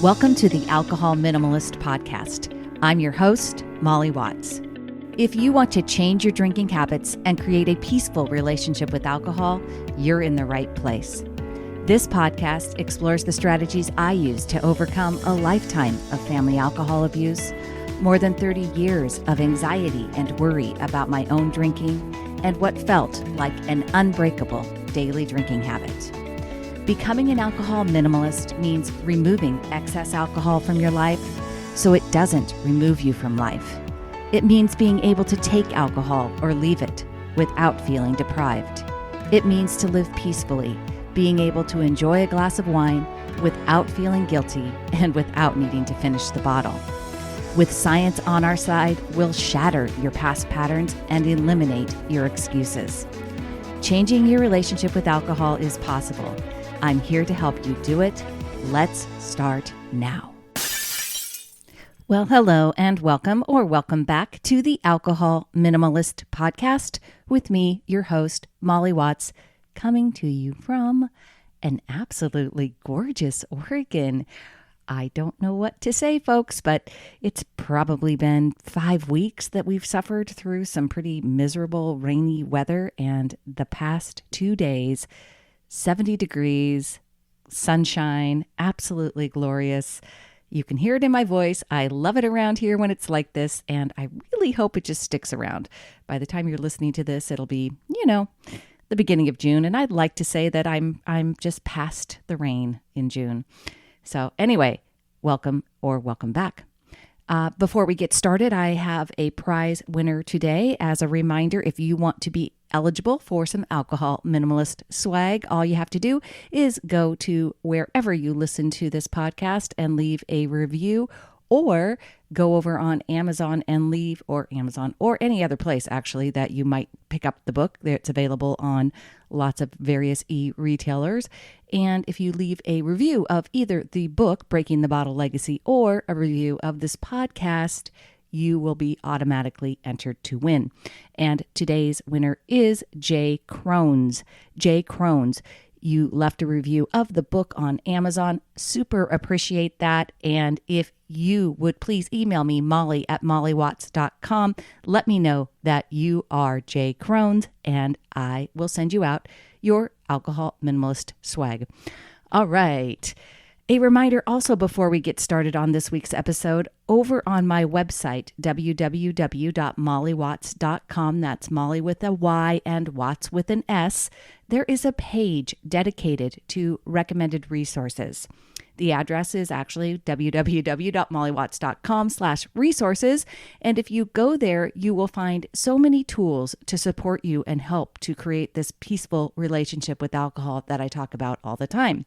Welcome to the Alcohol Minimalist podcast. I'm your host, Molly Watts. If you want to change your drinking habits and create a peaceful relationship with alcohol, you're in the right place. This podcast explores the strategies I use to overcome a lifetime of family alcohol abuse, more than 30 years of anxiety and worry about my own drinking, and what felt like an unbreakable daily drinking habit. Becoming an alcohol minimalist means removing excess alcohol from your life so it doesn't remove you from life. It means being able to take alcohol or leave it without feeling deprived. It means to live peacefully, being able to enjoy a glass of wine without feeling guilty and without needing to finish the bottle. With science on our side, we'll shatter your past patterns and eliminate your excuses. Changing your relationship with alcohol is possible. I'm here to help you do it. Let's start now. Well, hello and welcome back to the Alcohol Minimalist podcast with me, your host, Molly Watts, coming to you from an absolutely gorgeous Oregon. I don't know what to say, folks, but it's probably been 5 weeks that we've suffered through some pretty miserable, rainy weather, and the past 2 days, 70 degrees, sunshine, absolutely glorious. You can hear it in my voice. I love it around here when it's like this, and I really hope it just sticks around. By the time you're listening to this, it'll be, the beginning of June, and I'd like to say that I'm just past the rain in June. So anyway, welcome back. Before we get started, I have a prize winner today. As a reminder, if you want to be eligible for some alcohol minimalist swag, all you have to do is go to wherever you listen to this podcast and leave a review, or go over on Amazon and leave, or any other place actually that you might pick up the book. It's available on lots of various e-retailers. And if you leave a review of either the book, Breaking the Bottle Legacy, or a review of this podcast, you will be automatically entered to win. And today's winner is Jay Crones. Jay Crones, you left a review of the book on Amazon. Super appreciate that. And if you would please email me, molly@mollywatts.com. Let me know that you are Jay Crones, and I will send you out your alcohol minimalist swag. All right. A reminder also before we get started on this week's episode, over on my website, www.mollywatts.com, that's Molly with a Y and Watts with an S, there is a page dedicated to recommended resources. The address is actually www.mollywatts.com/resources. And if you go there, you will find so many tools to support you and help to create this peaceful relationship with alcohol that I talk about all the time.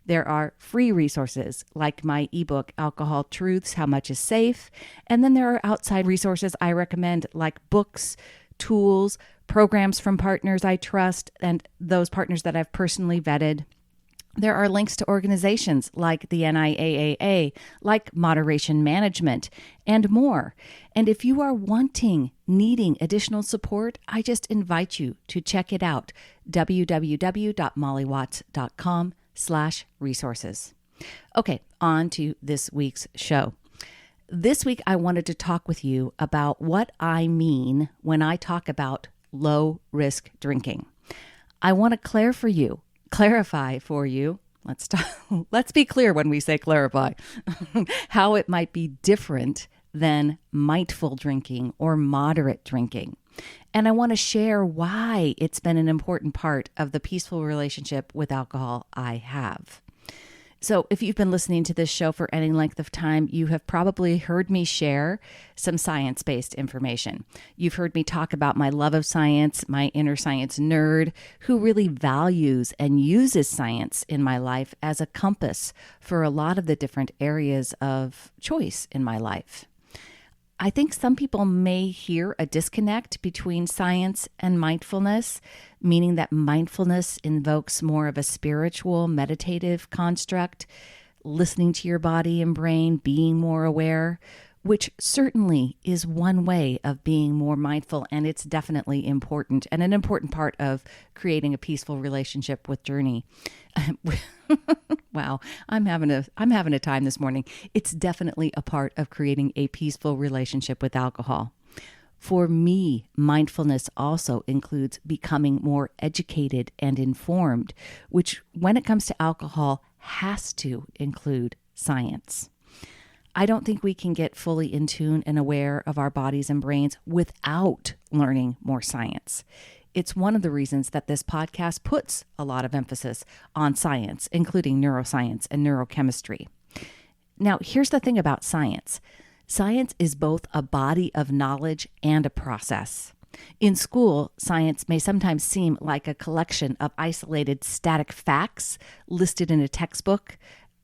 There are free resources like my ebook, Alcohol Truths, How Much is Safe. And then there are outside resources I recommend like books, tools, programs from partners I trust, and those partners that I've personally vetted. There are links to organizations like the NIAAA, like Moderation Management, and more. And if you are needing additional support, I just invite you to check it out, www.mollywatts.com/resources. Okay, on to this week's show. This week, I wanted to talk with you about what I mean when I talk about low-risk drinking. I want to clarify for you, let's be clear when we say clarify, how it might be different than mindful drinking or moderate drinking. And I want to share why it's been an important part of the peaceful relationship with alcohol I have. So if you've been listening to this show for any length of time, you have probably heard me share some science-based information. You've heard me talk about my love of science, my inner science nerd, who really values and uses science in my life as a compass for a lot of the different areas of choice in my life. I think some people may hear a disconnect between science and mindfulness, meaning that mindfulness invokes more of a spiritual, meditative construct, listening to your body and brain, being more aware, which certainly is one way of being more mindful, and it's definitely important and an important part of creating a peaceful relationship with journey. Wow, I'm having a time this morning. It's definitely a part of creating a peaceful relationship with alcohol. For me, mindfulness also includes becoming more educated and informed, which when it comes to alcohol has to include science. I don't think we can get fully in tune and aware of our bodies and brains without learning more science. It's one of the reasons that this podcast puts a lot of emphasis on science, including neuroscience and neurochemistry. Now, here's the thing about science. Science is both a body of knowledge and a process. In school, science may sometimes seem like a collection of isolated static facts listed in a textbook,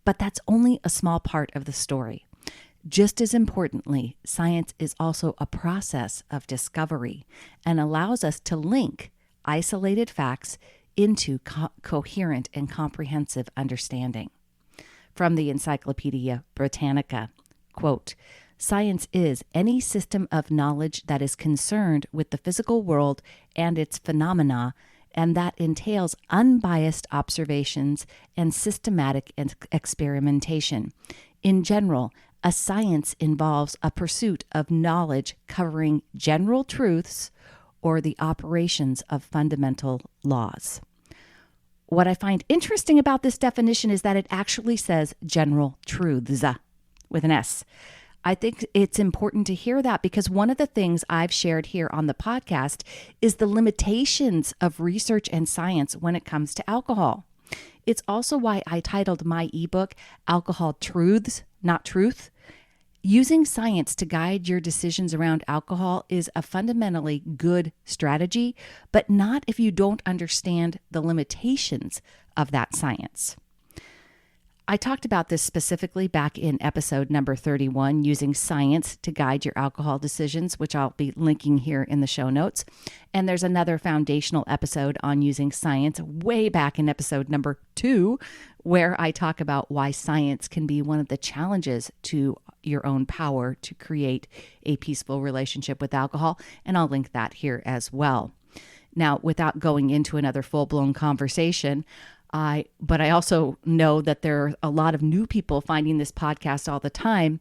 but that's only a small part of the story. Just as importantly, science is also a process of discovery and allows us to link isolated facts into coherent and comprehensive understanding. From the Encyclopedia Britannica, quote, "Science is any system of knowledge that is concerned with the physical world and its phenomena, and that entails unbiased observations and systematic experimentation. In general, a science involves a pursuit of knowledge covering general truths or the operations of fundamental laws." What I find interesting about this definition is that it actually says general truths with an S. I think it's important to hear that because one of the things I've shared here on the podcast is the limitations of research and science when it comes to alcohol. It's also why I titled my ebook, Alcohol Truths, Not Truth. Using science to guide your decisions around alcohol is a fundamentally good strategy, but not if you don't understand the limitations of that science. I talked about this specifically back in episode number 31, using science to guide your alcohol decisions, which I'll be linking here in the show notes. And there's another foundational episode on using science way back in episode number 2, where I talk about why science can be one of the challenges to your own power to create a peaceful relationship with alcohol. And I'll link that here as well. Now, without going into another full-blown conversation, but I also know that there are a lot of new people finding this podcast all the time.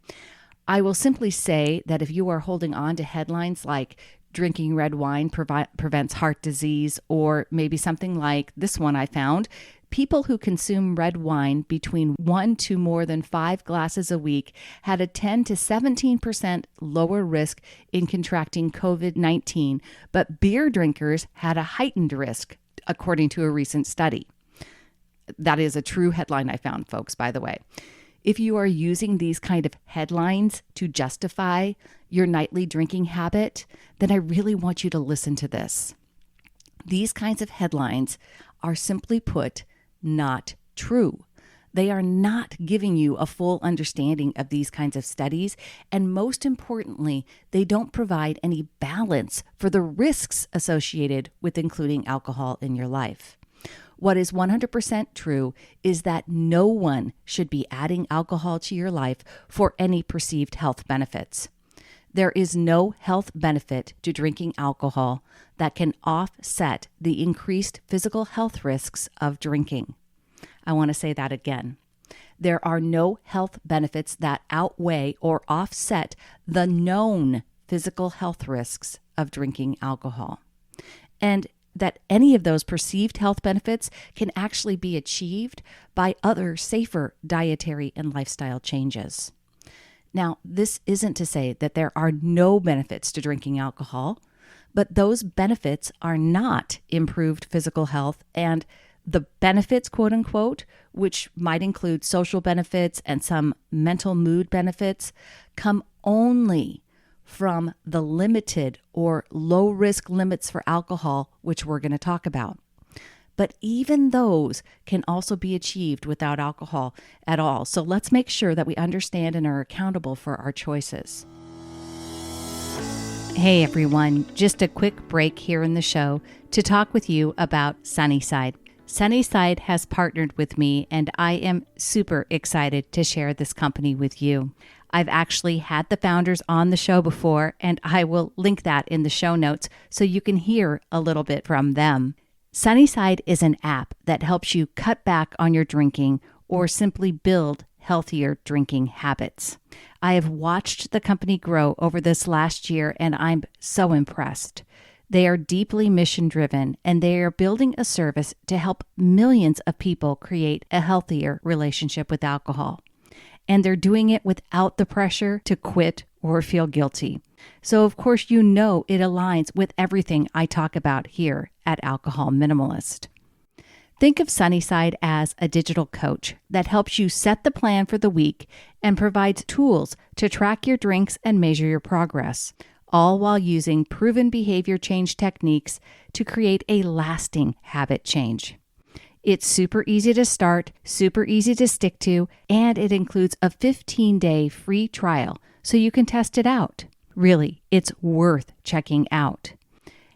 I will simply say that if you are holding on to headlines like drinking red wine prevents heart disease, or maybe something like this one I found, people who consume red wine between 1 to more than 5 glasses a week had a 10 to 17% lower risk in contracting COVID-19, but beer drinkers had a heightened risk, according to a recent study. That is a true headline I found, folks, by the way. If you are using these kind of headlines to justify your nightly drinking habit, then I really want you to listen to this. These kinds of headlines are, simply put, not true. They are not giving you a full understanding of these kinds of studies, and most importantly, they don't provide any balance for the risks associated with including alcohol in your life. What is 100% true is that no one should be adding alcohol to your life for any perceived health benefits. There is no health benefit to drinking alcohol that can offset the increased physical health risks of drinking. I want to say that again. There are no health benefits that outweigh or offset the known physical health risks of drinking alcohol. And that any of those perceived health benefits can actually be achieved by other safer dietary and lifestyle changes. Now, this isn't to say that there are no benefits to drinking alcohol, but those benefits are not improved physical health, and the benefits, quote unquote, which might include social benefits and some mental mood benefits, come only from the limited or low risk limits for alcohol, which we're going to talk about. But even those can also be achieved without alcohol at all. So let's make sure that we understand and are accountable for our choices. Hey everyone, just a quick break here in the show to talk with you about Sunnyside. Sunnyside has partnered with me, and I am super excited to share this company with you. I've actually had the founders on the show before, and I will link that in the show notes so you can hear a little bit from them. Sunnyside is an app that helps you cut back on your drinking or simply build healthier drinking habits. I have watched the company grow over this last year, and I'm so impressed. They are deeply mission-driven, and they are building a service to help millions of people create a healthier relationship with alcohol. And they're doing it without the pressure to quit or feel guilty. So, of course, it aligns with everything I talk about here at Alcohol Minimalist. Think of Sunnyside as a digital coach that helps you set the plan for the week and provides tools to track your drinks and measure your progress, all while using proven behavior change techniques to create a lasting habit change. It's super easy to start, super easy to stick to, and it includes a 15-day free trial so you can test it out. Really, it's worth checking out.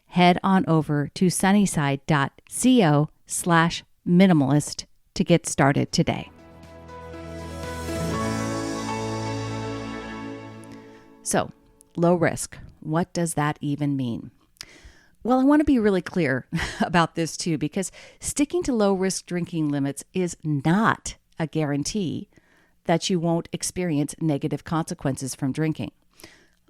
Head on over to sunnyside.co/minimalist to get started today. So, low risk. What does that even mean? Well, I want to be really clear about this too, because sticking to low risk drinking limits is not a guarantee that you won't experience negative consequences from drinking.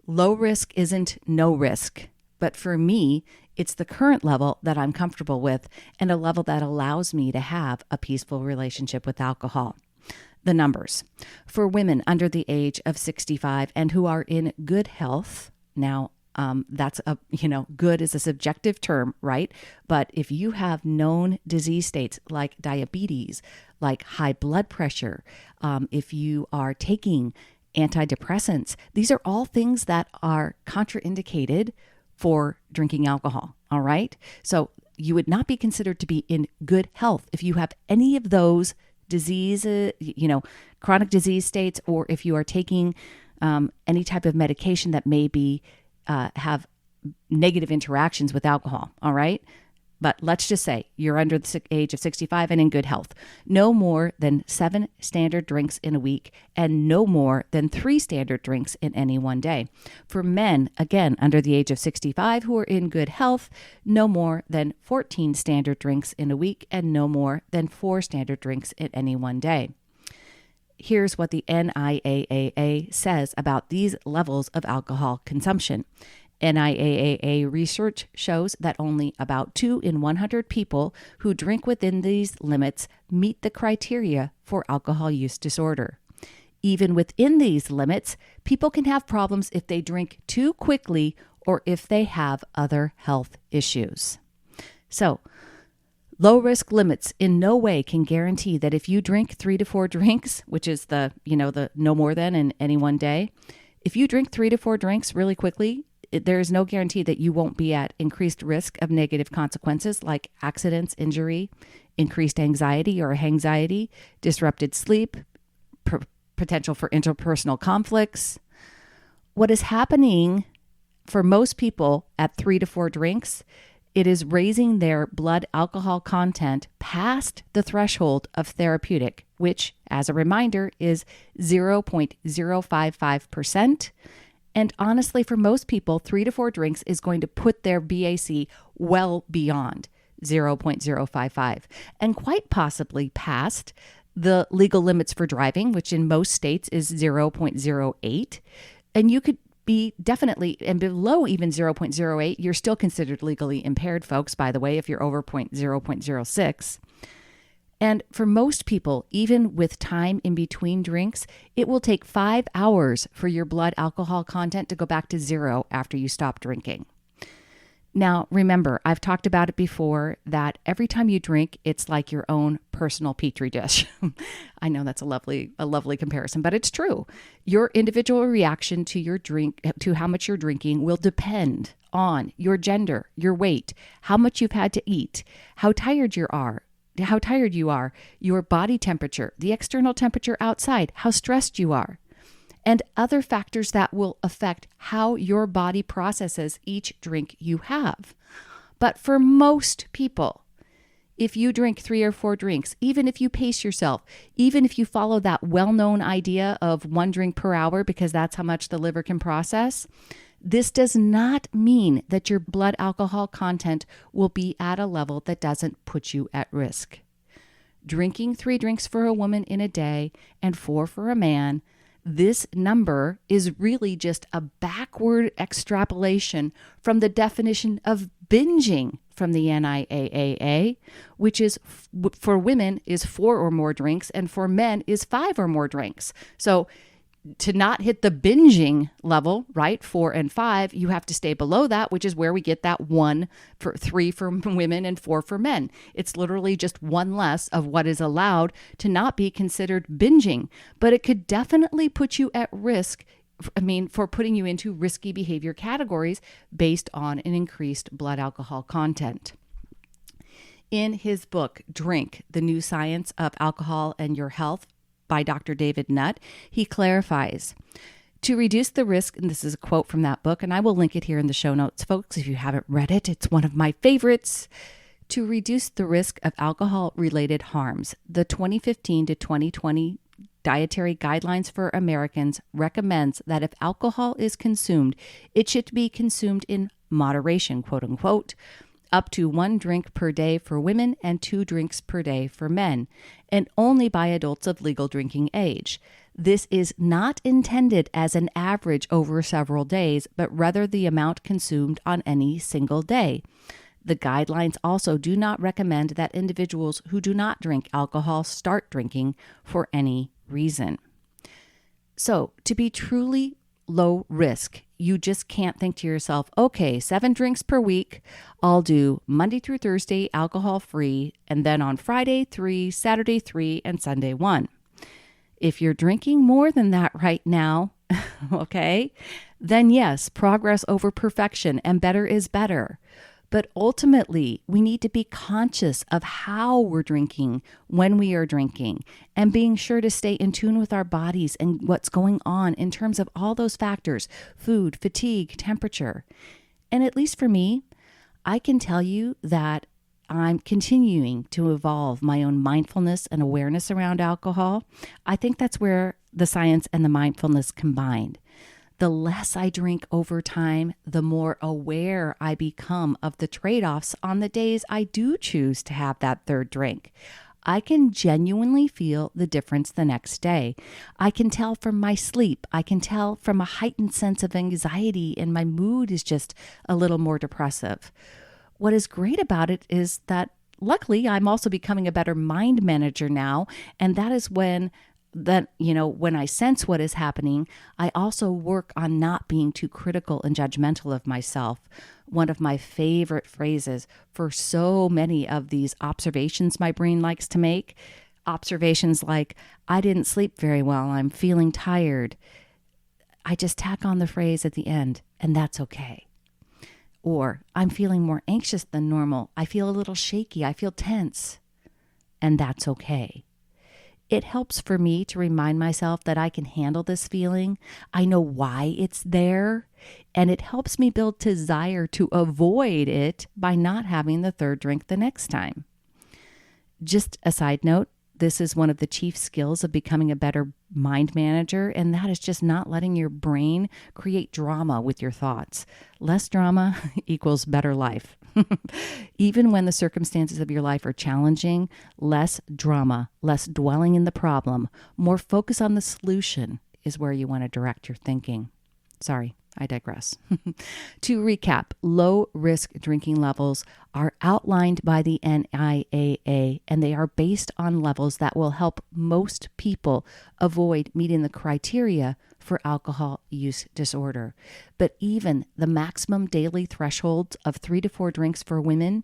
Low risk isn't no risk, but for me, it's the current level that I'm comfortable with and a level that allows me to have a peaceful relationship with alcohol. The numbers. For women under the age of 65 and who are in good health, now good is a subjective term, right? But if you have known disease states like diabetes, like high blood pressure, if you are taking antidepressants, these are all things that are contraindicated for drinking alcohol, all right? So you would not be considered to be in good health if you have any of those diseases, chronic disease states, or if you are taking any type of medication that may be have negative interactions with alcohol, all right? But let's just say you're under the age of 65 and in good health. No more than 7 standard drinks in a week and no more than 3 standard drinks in any one day. For men, again, under the age of 65 who are in good health, no more than 14 standard drinks in a week and no more than 4 standard drinks in any one day. Here's what the NIAAA says about these levels of alcohol consumption. NIAAA research shows that only about 2 in 100 people who drink within these limits meet the criteria for alcohol use disorder. Even within these limits, people can have problems if they drink too quickly or if they have other health issues. So, low risk limits in no way can guarantee that if you drink 3 to 4 drinks, which is the no more than in any one day, if you drink 3 to 4 drinks really quickly, there is no guarantee that you won't be at increased risk of negative consequences like accidents, injury, increased anxiety or anxiety, disrupted sleep, potential for interpersonal conflicts. What is happening for most people at 3 to 4 drinks, it is raising their blood alcohol content past the threshold of therapeutic, which, as a reminder, is 0.055%. And honestly, for most people, 3 to 4 drinks is going to put their BAC well beyond 0.055 and quite possibly past the legal limits for driving, which in most states is 0.08. And you could be definitely, and below even 0.08, you're still considered legally impaired, folks, by the way, if you're over 0.06. And for most people, even with time in between drinks, it will take 5 hours for your blood alcohol content to go back to 0 after you stop drinking. Now, remember, I've talked about it before that every time you drink, it's like your own personal petri dish. I know that's a lovely comparison, but it's true. Your individual reaction to your drink, to how much you're drinking, will depend on your gender, your weight, how much you've had to eat, how tired you are, your body temperature, the external temperature outside, how stressed you are, and other factors that will affect how your body processes each drink you have. But for most people, if you drink 3 or 4 drinks, even if you pace yourself, even if you follow that well-known idea of 1 drink per hour, because that's how much the liver can process, this does not mean that your blood alcohol content will be at a level that doesn't put you at risk. drinking 3 drinks for a woman in a day and 4 for a man, this number is really just a backward extrapolation from the definition of binging from the NIAAA, which is for women is 4 or more drinks and for men is 5 or more drinks. So to not hit the binging level, right, 4 and 5, you have to stay below that, which is where we get that 3 for women and 4 for men. It's literally just one less of what is allowed to not be considered binging, but it could definitely put you at risk. For putting you into risky behavior categories based on an increased blood alcohol content. In his book, Drink, The New Science of Alcohol and Your Health by Dr. David Nutt, he clarifies, to reduce the risk, and this is a quote from that book, and I will link it here in the show notes, folks, if you haven't read it. It's one of my favorites. To reduce the risk of alcohol-related harms, the 2015 to 2020 Dietary Guidelines for Americans recommends that if alcohol is consumed, it should be consumed in moderation, quote unquote, up to 1 drink per day for women and 2 drinks per day for men, and only by adults of legal drinking age. This is not intended as an average over several days, but rather the amount consumed on any single day. The guidelines also do not recommend that individuals who do not drink alcohol start drinking for any reason. So, to be truly low risk, you just can't think to yourself, okay, 7 drinks per week, I'll do Monday through Thursday alcohol free, and then on Friday 3, Saturday 3, and Sunday 1. If you're drinking more than that right now, okay, then yes, progress over perfection and better is better. But ultimately, we need to be conscious of how we're drinking when we are drinking and being sure to stay in tune with our bodies and what's going on in terms of all those factors, food, fatigue, temperature. And at least for me, I can tell you that I'm continuing to evolve my own mindfulness and awareness around alcohol. I think that's where the science and the mindfulness combined. The less I drink over time, the more aware I become of the trade-offs on the days I do choose to have that 3rd drink. I can genuinely feel the difference the next day. I can tell from my sleep. I can tell from a heightened sense of anxiety, and my mood is just a little more depressive. What is great about it is that luckily I'm also becoming a better mind manager now, and that is when I sense what is happening, I also work on not being too critical and judgmental of myself. One of my favorite phrases for so many of these observations my brain likes to make, observations like, I didn't sleep very well, I'm feeling tired. I just tack on the phrase at the end, and that's okay. Or, I'm feeling more anxious than normal. I feel a little shaky. I feel tense. And that's okay. It helps for me to remind myself that I can handle this feeling. I know why it's there, and it helps me build desire to avoid it by not having the 3rd drink the next time. Just a side note, this is one of the chief skills of becoming a better mind manager, and that is just not letting your brain create drama with your thoughts. Less drama equals better life. Even when the circumstances of your life are challenging, less drama, less dwelling in the problem, more focus on the solution is where you want to direct your thinking. Sorry, I digress. To recap, low-risk drinking levels are outlined by the NIAAA, and they are based on levels that will help most people avoid meeting the criteria for alcohol use disorder. But even the maximum daily thresholds of 3 to 4 drinks for women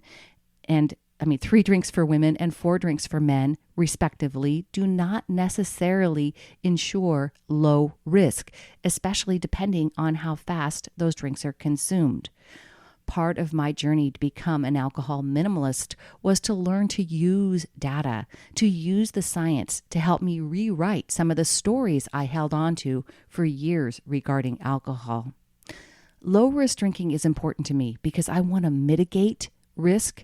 and 3 drinks for women and 4 drinks for men, respectively, do not necessarily ensure low risk, especially depending on how fast those drinks are consumed. Part of my journey to become an alcohol minimalist was to learn to use data, to use the science to help me rewrite some of the stories I held on to for years regarding alcohol. Low-risk drinking is important to me because I want to mitigate risk,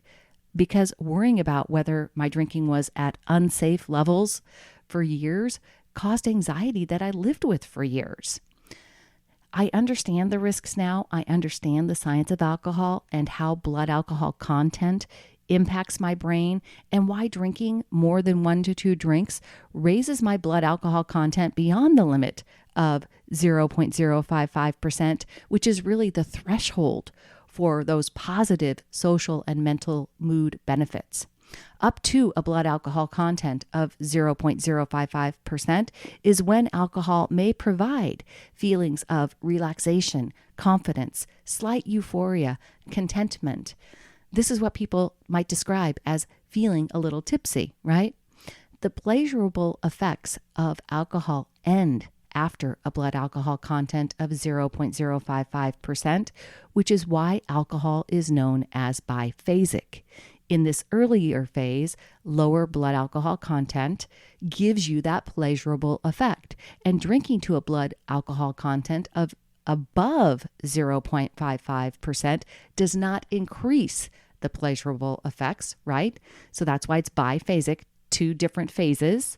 because worrying about whether my drinking was at unsafe levels for years caused anxiety that I lived with for years. I understand the risks now. I understand the science of alcohol and how blood alcohol content impacts my brain, and why drinking more than 1 to 2 drinks raises my blood alcohol content beyond the limit of 0.055%, which is really the threshold for those positive social and mental mood benefits. Up to a blood alcohol content of 0.055% is when alcohol may provide feelings of relaxation, confidence, slight euphoria, contentment. This is what people might describe as feeling a little tipsy, right? The pleasurable effects of alcohol end after a blood alcohol content of 0.055%, which is why alcohol is known as biphasic. In this earlier phase, lower blood alcohol content gives you that pleasurable effect, and drinking to a blood alcohol content of above 0.55% does not increase the pleasurable effects, right? So that's why it's biphasic, 2 different phases,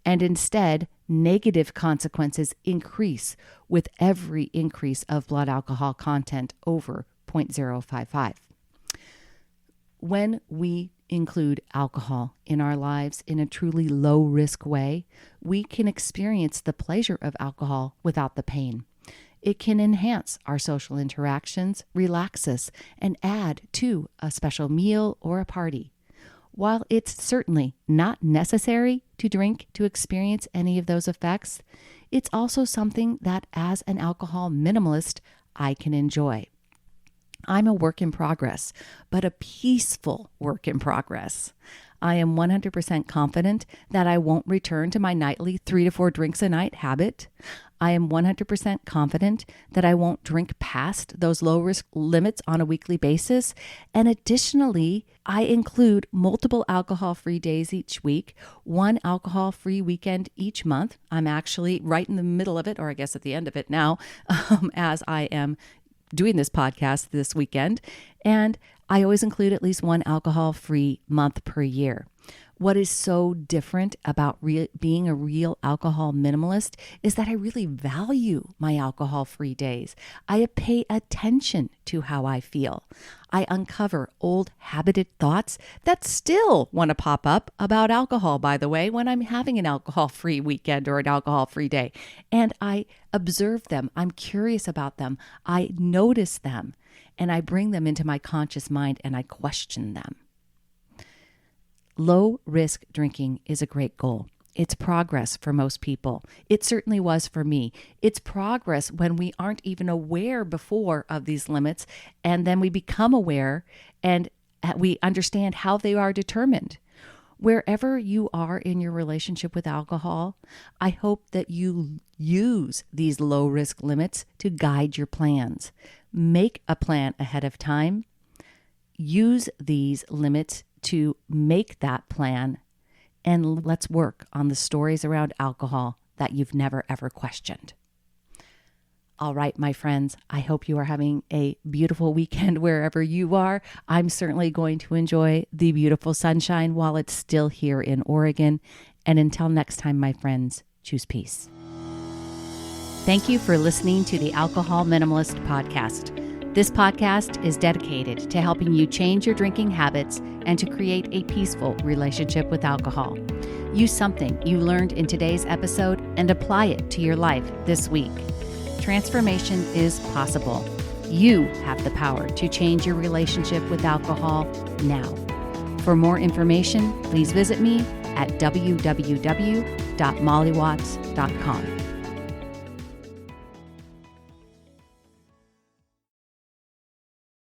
and instead negative consequences increase with every increase of blood alcohol content over 0.055. When we include alcohol in our lives in a truly low-risk way, we can experience the pleasure of alcohol without the pain. It can enhance our social interactions, relax us, and add to a special meal or a party. While it's certainly not necessary to drink to experience any of those effects, it's also something that as an alcohol minimalist, I can enjoy. I'm a work in progress, but a peaceful work in progress. I am 100% confident that I won't return to my nightly 3 to 4 drinks a night habit. I am 100% confident that I won't drink past those low-risk limits on a weekly basis. And additionally, I include multiple alcohol-free days each week, 1 alcohol-free weekend each month. I'm actually right in the middle of it, or I guess at the end of it now, as I am doing this podcast this weekend. And I always include at least 1 alcohol-free month per year. What is so different about being a real alcohol minimalist is that I really value my alcohol-free days. I pay attention to how I feel. I uncover old habited thoughts that still want to pop up about alcohol, by the way, when I'm having an alcohol-free weekend or an alcohol-free day. And I observe them. I'm curious about them. I notice them. And I bring them into my conscious mind and I question them. Low risk drinking is a great goal. It's progress for most people. It certainly was for me. It's progress when we aren't even aware before of these limits, and then we become aware and we understand how they are determined. Wherever you are in your relationship with alcohol, I hope that you use these low risk limits to guide your plans. Make a plan ahead of time. Use these limits to make that plan, and let's work on the stories around alcohol that you've never ever questioned. All right, my friends, I hope you are having a beautiful weekend wherever you are. I'm certainly going to enjoy the beautiful sunshine while it's still here in Oregon. And until next time, my friends, choose peace. Thank you for listening to the Alcohol Minimalist podcast. This podcast is dedicated to helping you change your drinking habits and to create a peaceful relationship with alcohol. Use something you learned in today's episode and apply it to your life this week. Transformation is possible. You have the power to change your relationship with alcohol now. For more information, please visit me at www.mollywatts.com.